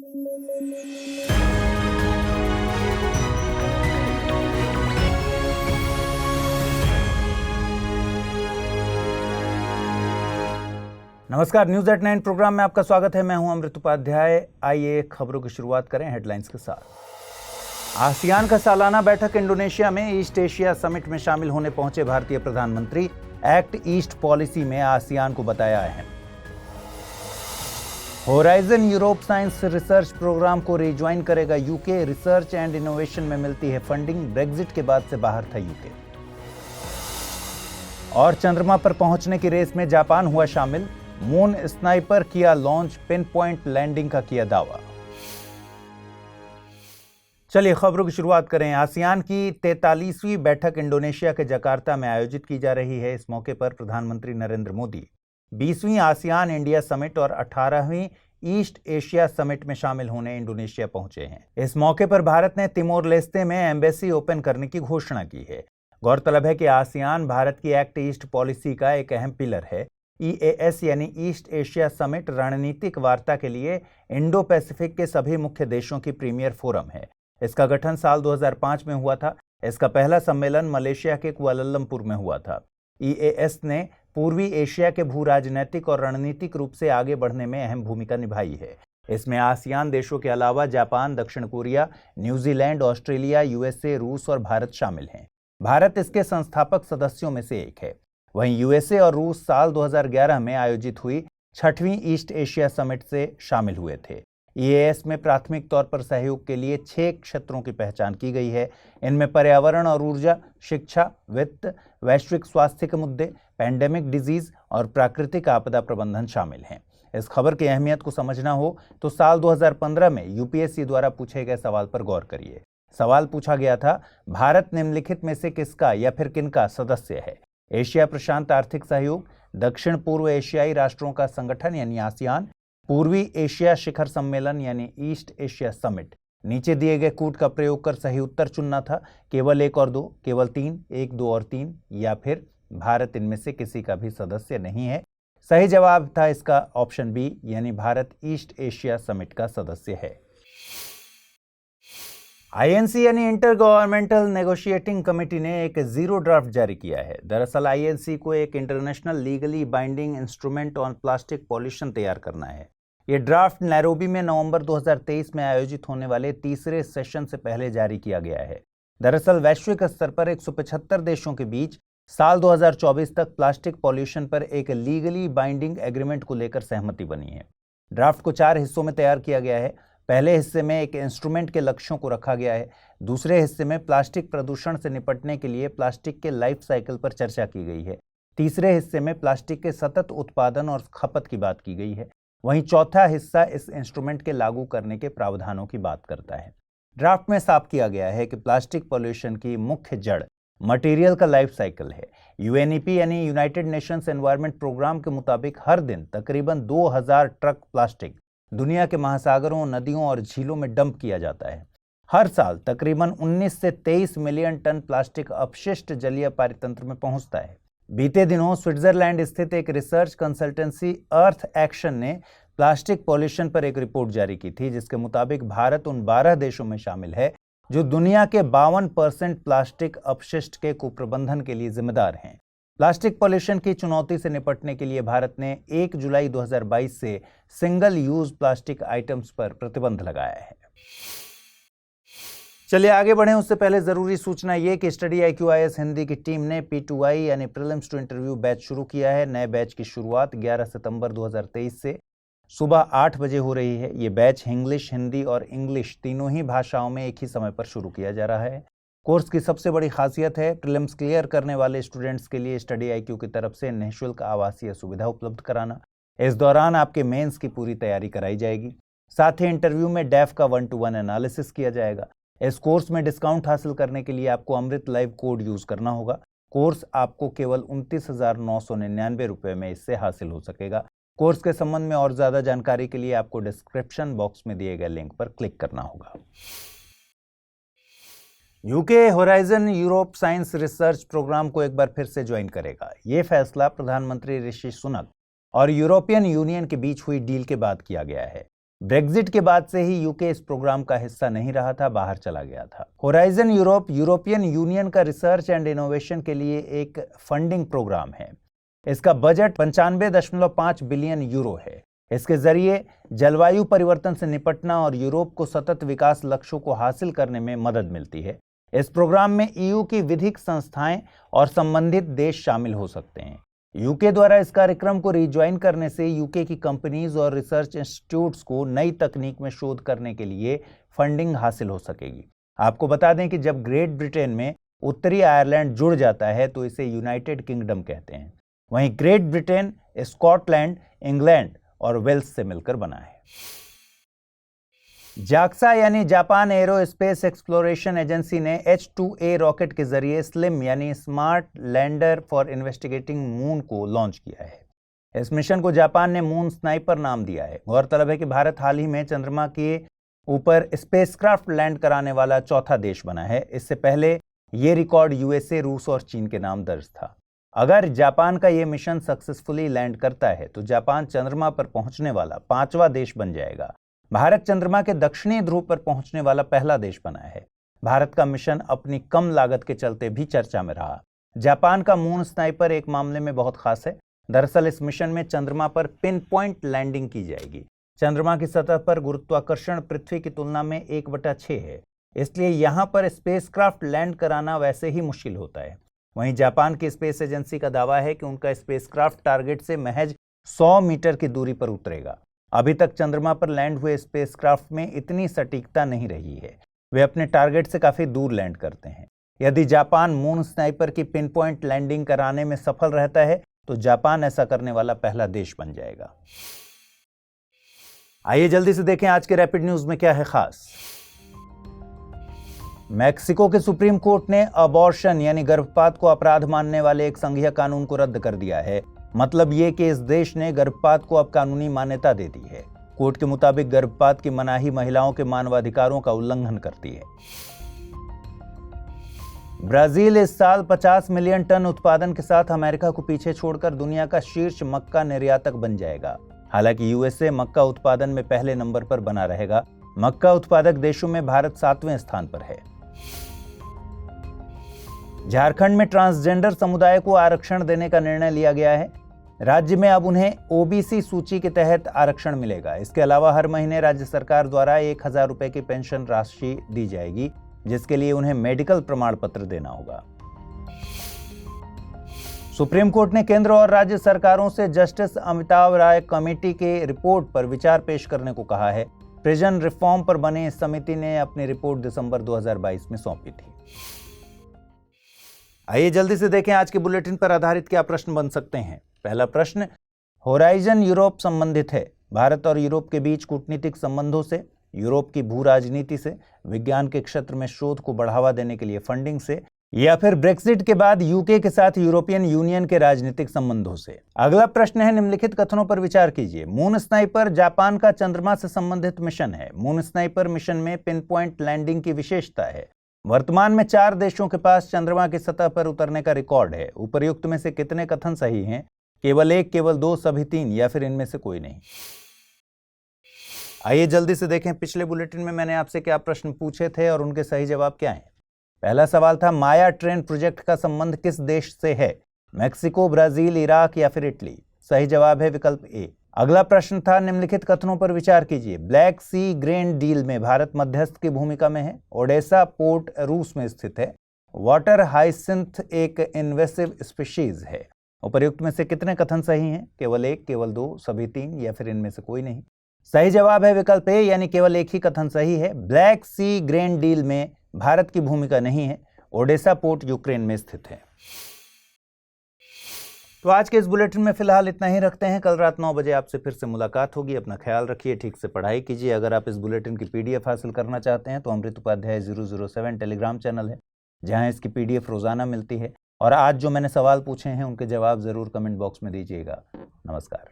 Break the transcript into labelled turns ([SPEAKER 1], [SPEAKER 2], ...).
[SPEAKER 1] नमस्कार, news at 9 programme में आपका स्वागत है। मैं हूं अमृत उपाध्याय। आइए खबरों की शुरुआत करें हेडलाइंस के साथ। आसियान का सालाना बैठक इंडोनेशिया में ईस्ट एशिया समिट में शामिल होने पहुंचे भारतीय प्रधानमंत्री। एक्ट ईस्ट पॉलिसी में आसियान को बताया अहम। Horizon Europe science research programme को रिज्वाइन करेगा यूके। रिसर्च एंड इनोवेशन में मिलती है फंडिंग। ब्रेग्जिट के बाद से बाहर था यूके। और चंद्रमा पर पहुंचने की रेस में जापान हुआ शामिल। मून स्नाइपर किया लॉन्च। पिन पॉइंट लैंडिंग का किया दावा। चलिए खबरों की शुरुआत करें। आसियान की 43वीं बैठक इंडोनेशिया के जकार्ता में आयोजित की जा रही है। इस मौके पर प्रधानमंत्री नरेंद्र मोदी 20वीं आसियान इंडिया समिट और 18वीं ईस्ट एशिया समिट में शामिल होने इंडोनेशिया पहुंचे हैं। इस मौके पर भारत ने तिमोर लेस्ते में एम्बेसी ओपन करने की घोषणा की है। गौरतलब है कि आसियान भारत की एक्ट ईस्ट पॉलिसी का एक अहम पिलर है। EAS यानी ईस्ट एशिया समिट रणनीतिक वार्ता के लिए इंडो पैसिफिक के सभी मुख्य देशों की प्रीमियर फोरम है। इसका गठन साल 2005 में हुआ था। इसका पहला सम्मेलन मलेशिया के कुआलालंपुर में हुआ था। EAS ने पूर्वी एशिया के भू राजनैतिक और रणनीतिक रूप से आगे बढ़ने में अहम भूमिका निभाई है। इसमें आसियान देशों के अलावा जापान, दक्षिण कोरिया, न्यूजीलैंड, ऑस्ट्रेलिया, USA, रूस और भारत शामिल हैं। भारत इसके संस्थापक सदस्यों में से एक है। वहीं USA और रूस साल 2011 में आयोजित हुई 6वीं ईस्ट एशिया समिट से शामिल हुए थे। EAS में प्राथमिक तौर पर सहयोग के लिए 6 क्षेत्रों की पहचान की गई है। इनमें पर्यावरण और ऊर्जा, शिक्षा, वित्त, वैश्विक स्वास्थ्य के मुद्दे, पैंडेमिक डिजीज और प्राकृतिक आपदा प्रबंधन शामिल हैं। इस खबर की अहमियत को समझना हो तो साल 2015 में UPSC द्वारा पूछे गए सवाल पर गौर करिए। सवाल पूछा गया था, भारत निम्नलिखित में से किसका या फिर किनका सदस्य है? एशिया प्रशांत आर्थिक सहयोग, दक्षिण पूर्व एशियाई राष्ट्रों का संगठन यानी आसियान, पूर्वी एशिया शिखर सम्मेलन यानी ईस्ट एशिया समिट। नीचे दिए गए कूट का प्रयोग कर सही उत्तर चुनना था। केवल 1 और 2, केवल 3, 1, 2 और 3 या फिर भारत इनमें से किसी का भी सदस्य नहीं है। सही जवाब था इसका ऑप्शन बी यानी भारत ईस्ट एशिया समिट का सदस्य है। INC यानी इंटर गवर्नमेंटल नेगोशिएटिंग कमेटी ने एक जीरो ड्राफ्ट जारी किया है। दरअसल INC को एक international legally binding instrument on plastic pollution तैयार करना है। ये ड्राफ्ट नैरोबी में नवंबर 2023 में आयोजित होने वाले तीसरे सेशन से पहले जारी किया गया है। दरअसल वैश्विक स्तर पर 175 देशों के बीच साल 2024 तक प्लास्टिक पॉल्यूशन पर एक लीगली बाइंडिंग एग्रीमेंट को लेकर सहमति बनी है। ड्राफ्ट को 4 हिस्सों में तैयार किया गया है। पहले हिस्से में एक इंस्ट्रूमेंट के लक्ष्यों को रखा गया है। दूसरे हिस्से में प्लास्टिक प्रदूषण से निपटने के लिए प्लास्टिक के लाइफ साइकिल पर चर्चा की गई है। तीसरे हिस्से में प्लास्टिक के सतत उत्पादन और खपत की बात की गई है। वहीं चौथा हिस्सा इस इंस्ट्रूमेंट के लागू करने के प्रावधानों की बात करता है। ड्राफ्ट में साफ किया गया है कि प्लास्टिक पॉल्यूशन की मुख्य जड़ मटेरियल का लाइफ साइकिल है। UNEP यानी यूनाइटेड नेशंस एनवायरनमेंट प्रोग्राम के मुताबिक हर दिन तकरीबन 2000 ट्रक प्लास्टिक दुनिया के महासागरों, नदियों और झीलों में डंप किया जाता है। हर साल तकरीबन 19 से 23 मिलियन टन प्लास्टिक अपशिष्ट जलीय पारितंत्र में पहुंचता है। बीते दिनों स्विट्जरलैंड स्थित एक रिसर्च कंसल्टेंसी अर्थ एक्शन ने प्लास्टिक पॉल्यूशन पर एक रिपोर्ट जारी की थी, जिसके मुताबिक भारत उन 12 देशों में शामिल है जो दुनिया के 52% प्लास्टिक अपशिष्ट के कुप्रबंधन के लिए जिम्मेदार हैं। प्लास्टिक पॉल्यूशन की चुनौती से निपटने के लिए भारत ने 1 जुलाई 2022 से सिंगल यूज प्लास्टिक आइटम्स पर प्रतिबंध लगाया है। चलिए आगे बढ़ें, उससे पहले जरूरी सूचना ये कि स्टडी IQIS हिंदी की टीम ने P2I यानी प्रीलिम्स टू इंटरव्यू बैच शुरू किया है। नए बैच की शुरुआत 11 सितंबर 2023 से सुबह 8 बजे हो रही है। ये बैच इंग्लिश, हिंदी और इंग्लिश तीनों ही भाषाओं में एक ही समय पर शुरू किया जा रहा है। कोर्स की सबसे बड़ी खासियत है प्रीलिम्स क्लियर करने वाले स्टूडेंट्स के लिए स्टडी IQ की तरफ से निःशुल्क आवासीय सुविधा उपलब्ध कराना। इस दौरान आपके मेंस की पूरी तैयारी कराई जाएगी। साथ ही इंटरव्यू में डेफ का 1-to-1 एनालिसिस किया जाएगा। इस कोर्स में डिस्काउंट हासिल करने के लिए आपको अमृत लाइव कोड यूज करना होगा। कोर्स आपको केवल 29,999 रुपये में इससे हासिल हो सकेगा। कोर्स के संबंध में और ज्यादा जानकारी के लिए आपको डिस्क्रिप्शन बॉक्स में दिए गए लिंक पर क्लिक करना होगा। UK Horizon Europe science research programme को एक बार फिर से ज्वाइन करेगा। ये फैसला प्रधानमंत्री ऋषि सुनक और यूरोपियन यूनियन के बीच हुई डील के बाद किया गया है। ब्रेग्जिट के बाद से ही यूके इस प्रोग्राम का हिस्सा नहीं रहा था, बाहर चला गया था। होराइजन यूरोप यूरोपियन यूनियन का रिसर्च एंड इनोवेशन के लिए एक फंडिंग प्रोग्राम है। इसका बजट 95.5 बिलियन यूरो है। इसके जरिए जलवायु परिवर्तन से निपटना और यूरोप को सतत विकास लक्ष्यों को हासिल करने में मदद मिलती है। इस प्रोग्राम में ईयू की विधिक संस्थाएं और संबंधित देश शामिल हो सकते हैं। यूके द्वारा इस कार्यक्रम को रिज्वाइन करने से यूके की कंपनीज और रिसर्च इंस्टीट्यूट्स को नई तकनीक में शोध करने के लिए फंडिंग हासिल हो सकेगी। आपको बता दें कि जब ग्रेट ब्रिटेन में उत्तरी आयरलैंड जुड़ जाता है तो इसे यूनाइटेड किंगडम कहते हैं। वहीं ग्रेट ब्रिटेन स्कॉटलैंड, इंग्लैंड और वेल्स से मिलकर बना है। जाक्सा यानी जापान एरोस्पेस एक्सप्लोरेशन एजेंसी ने H2A रॉकेट के जरिए स्लिम यानी smart lander for investigating moon को लॉन्च किया है। इस मिशन को जापान ने मून स्नाइपर नाम दिया है। गौरतलब है कि भारत हाल ही में चंद्रमा के ऊपर स्पेसक्राफ्ट लैंड कराने वाला चौथा देश बना है। इससे पहले ये रिकॉर्ड USA, रूस और चीन के नाम दर्ज था। अगर जापान का ये मिशन सक्सेसफुली लैंड करता है तो जापान चंद्रमा पर पहुंचने वाला 5वां देश बन जाएगा। भारत चंद्रमा के दक्षिणी ध्रुव पर पहुंचने वाला पहला देश बना है। भारत का मिशन अपनी कम लागत के चलते भी चर्चा में रहा। जापान का मून स्नाइपर एक मामले में बहुत खास है। दरअसल इस मिशन में चंद्रमा पर पिन पॉइंट लैंडिंग की जाएगी। चंद्रमा की सतह पर गुरुत्वाकर्षण पृथ्वी की तुलना में 1/6 है, इसलिए यहाँ पर स्पेसक्राफ्ट लैंड कराना वैसे ही मुश्किल होता है। वहीं जापान की स्पेस एजेंसी का दावा है कि उनका स्पेसक्राफ्ट टारगेट से महज 100 मीटर की दूरी पर उतरेगा। अभी तक चंद्रमा पर लैंड हुए स्पेसक्राफ्ट में इतनी सटीकता नहीं रही है। वे अपने टारगेट से काफी दूर लैंड करते हैं। यदि जापान मून स्नाइपर की पिन पॉइंट लैंडिंग कराने में सफल रहता है तो जापान ऐसा करने वाला पहला देश बन जाएगा। आइए जल्दी से देखें आज के रैपिड न्यूज में क्या है खास। मैक्सिको के सुप्रीम कोर्ट ने अबॉर्शन यानी गर्भपात को अपराध मानने वाले एक संघीय कानून को रद्द कर दिया है। मतलब ये कि इस देश ने गर्भपात को अब कानूनी मान्यता दे दी है। कोर्ट के मुताबिक गर्भपात की मनाही महिलाओं के मानवाधिकारों का उल्लंघन करती है। ब्राजील इस साल 50 मिलियन टन उत्पादन के साथ अमेरिका को पीछे छोड़कर दुनिया का शीर्ष मक्का निर्यातक बन जाएगा। हालांकि यूएसए मक्का उत्पादन में पहले नंबर पर बना रहेगा। मक्का उत्पादक देशों में भारत 7वें स्थान पर है। झारखंड में ट्रांसजेंडर समुदाय को आरक्षण देने का निर्णय लिया गया है। राज्य में अब उन्हें ओबीसी सूची के तहत आरक्षण मिलेगा। इसके अलावा हर महीने राज्य सरकार द्वारा 1000 रुपए की पेंशन राशि दी जाएगी, जिसके लिए उन्हें मेडिकल प्रमाण पत्र देना होगा। सुप्रीम कोर्ट ने केंद्र और राज्य सरकारों से जस्टिस अमिताभ राय कमेटी के रिपोर्ट पर विचार पेश करने को कहा है। प्रिजन रिफॉर्म पर बने इस समिति ने अपनी रिपोर्ट दिसंबर 2022 में सौंपी थी। आइए जल्दी से देखें आज के बुलेटिन पर आधारित क्या प्रश्न बन सकते हैं। पहला प्रश्न, होराइजन यूरोप संबंधित है। भारत और यूरोप के बीच कूटनीतिक संबंधों से, यूरोप की भू राजनीति से, विज्ञान के क्षेत्र में शोध को बढ़ावा देने के लिए फंडिंग से, या फिर ब्रेक्सिट के बाद यूके के साथ यूरोपियन यूनियन के राजनीतिक संबंधों से। अगला प्रश्न है, निम्नलिखित कथनों पर विचार कीजिए। मून स्नाइपर जापान का चंद्रमा से संबंधित मिशन है। मून स्नाइपर मिशन में पिन पॉइंट लैंडिंग की विशेषता है। वर्तमान में 4 देशों के पास चंद्रमा की सतह पर उतरने का रिकॉर्ड है। उपर्युक्त में से कितने कथन सही हैं? केवल 1, केवल 2, सभी 3 या फिर इनमें से कोई नहीं। आइए जल्दी से देखें पिछले बुलेटिन में मैंने आपसे क्या प्रश्न पूछे थे और उनके सही जवाब क्या हैं। पहला सवाल था, माया ट्रेन प्रोजेक्ट का संबंध किस देश से है? मैक्सिको, ब्राजील, इराक या फिर इटली? सही जवाब है विकल्प ए। अगला प्रश्न था, निम्नलिखित कथनों पर विचार कीजिए। ब्लैक सी ग्रेन डील में भारत मध्यस्थ की भूमिका में है। ओडेसा पोर्ट रूस में स्थित है। वाटर हाइसिंथ एक इन्वेसिव स्पीशीज है। उपर्युक्त में से कितने कथन सही हैं? केवल 1, केवल 2, सभी 3 या फिर इनमें से कोई नहीं। सही जवाब है विकल्प ए, यानी केवल एक ही कथन सही है। ब्लैक सी ग्रेन डील में भारत की भूमिका नहीं है। ओडेसा पोर्ट यूक्रेन में स्थित है। तो आज के इस बुलेटिन में फिलहाल इतना ही रखते हैं। कल रात 9 बजे आपसे फिर से मुलाकात होगी। अपना ख्याल रखिए, ठीक से पढ़ाई कीजिए। अगर आप इस बुलेटिन की PDF हासिल करना चाहते हैं तो अमृत उपाध्याय 007 टेलीग्राम चैनल है, जहां इसकी PDF रोजाना मिलती है। और आज जो मैंने सवाल पूछे हैं उनके जवाब जरूर कमेंट बॉक्स में दीजिएगा। नमस्कार।